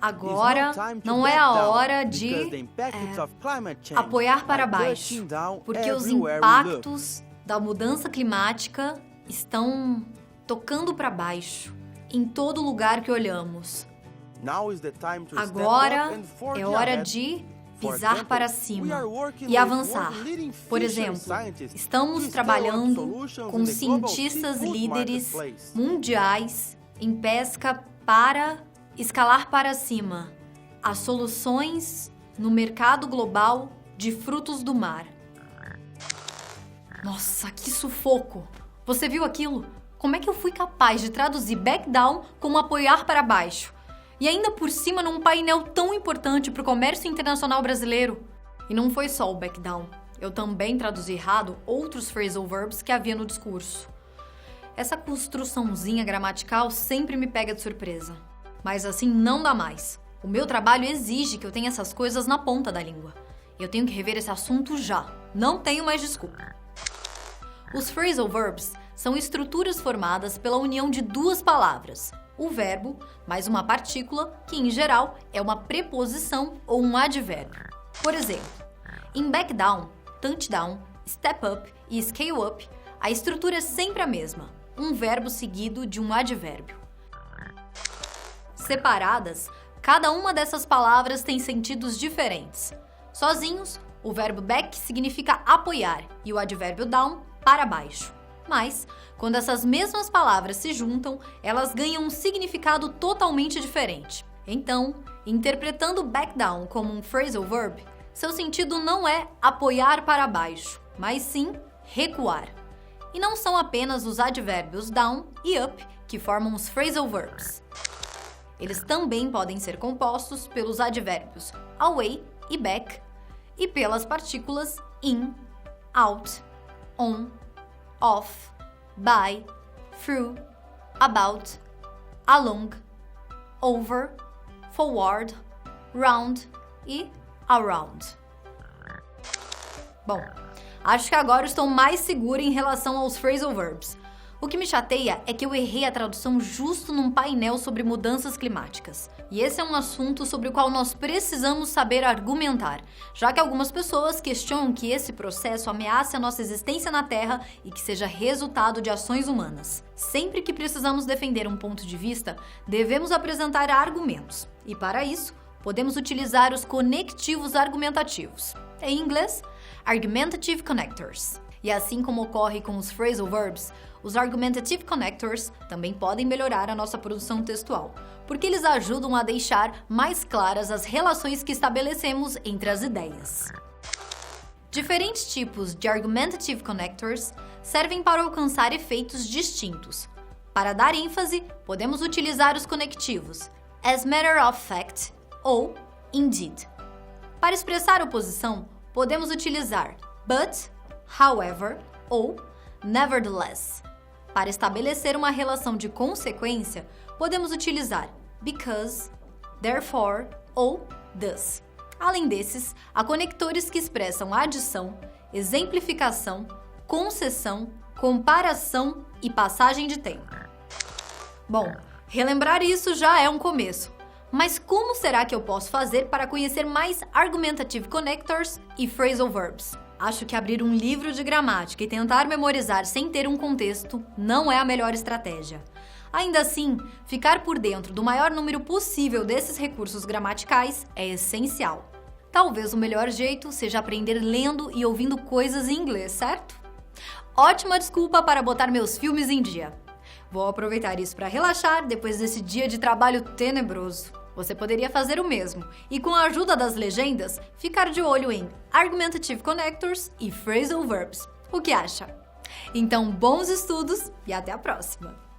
Agora não é a hora de apoiar para baixo, porque os impactos da mudança climática estão tocando para baixo em todo lugar que olhamos. Agora é hora de pisar para cima e avançar. Por exemplo, estamos trabalhando com cientistas líderes mundiais em pesca para escalar para cima as soluções no mercado global de frutos do mar. Nossa, que sufoco! Você viu aquilo? Como é que eu fui capaz de traduzir back down como apoiar para baixo? E ainda por cima num painel tão importante para o comércio internacional brasileiro. E não foi só o back down. Eu também traduzi errado outros phrasal verbs que havia no discurso. Essa construçãozinha gramatical sempre me pega de surpresa. Mas assim não dá mais. O meu trabalho exige que eu tenha essas coisas na ponta da língua. Eu tenho que rever esse assunto já. Não tenho mais desculpa. Os phrasal verbs são estruturas formadas pela união de duas palavras. O verbo, mais uma partícula, que em geral é uma preposição ou um advérbio. Por exemplo, em back down, touchdown, step up e scale up, a estrutura é sempre a mesma, um verbo seguido de um advérbio. Separadas, cada uma dessas palavras tem sentidos diferentes. Sozinhos, o verbo back significa apoiar e o advérbio down, para baixo. Mas, quando essas mesmas palavras se juntam, elas ganham um significado totalmente diferente. Então, interpretando back down como um phrasal verb, seu sentido não é apoiar para baixo, mas sim recuar. E não são apenas os advérbios down e up que formam os phrasal verbs. Eles também podem ser compostos pelos advérbios away e back e pelas partículas in, out, on, off, by, through, about, along, over, forward, round e around. Bom, acho que agora estou mais segura em relação aos phrasal verbs. O que me chateia é que eu errei a tradução justo num painel sobre mudanças climáticas. E esse é um assunto sobre o qual nós precisamos saber argumentar, já que algumas pessoas questionam que esse processo ameace a nossa existência na Terra e que seja resultado de ações humanas. Sempre que precisamos defender um ponto de vista, devemos apresentar argumentos. E para isso, podemos utilizar os conectivos argumentativos. Em inglês, argumentative connectors. E assim como ocorre com os phrasal verbs, os argumentative connectors também podem melhorar a nossa produção textual, porque eles ajudam a deixar mais claras as relações que estabelecemos entre as ideias. Diferentes tipos de argumentative connectors servem para alcançar efeitos distintos. Para dar ênfase, podemos utilizar os conectivos as matter of fact ou indeed. Para expressar oposição, podemos utilizar but, however ou nevertheless. Para estabelecer uma relação de consequência, podemos utilizar because, therefore ou thus. Além desses, há conectores que expressam adição, exemplificação, concessão, comparação e passagem de tempo. Bom, relembrar isso já é um começo. Mas como será que eu posso fazer para conhecer mais argumentative connectors e phrasal verbs? Acho que abrir um livro de gramática e tentar memorizar sem ter um contexto não é a melhor estratégia. Ainda assim, ficar por dentro do maior número possível desses recursos gramaticais é essencial. Talvez o melhor jeito seja aprender lendo e ouvindo coisas em inglês, certo? Ótima desculpa para botar meus filmes em dia. Vou aproveitar isso para relaxar depois desse dia de trabalho tenebroso. Você poderia fazer o mesmo e, com a ajuda das legendas, ficar de olho em argumentative connectors e phrasal verbs. O que acha? Então, bons estudos e até a próxima!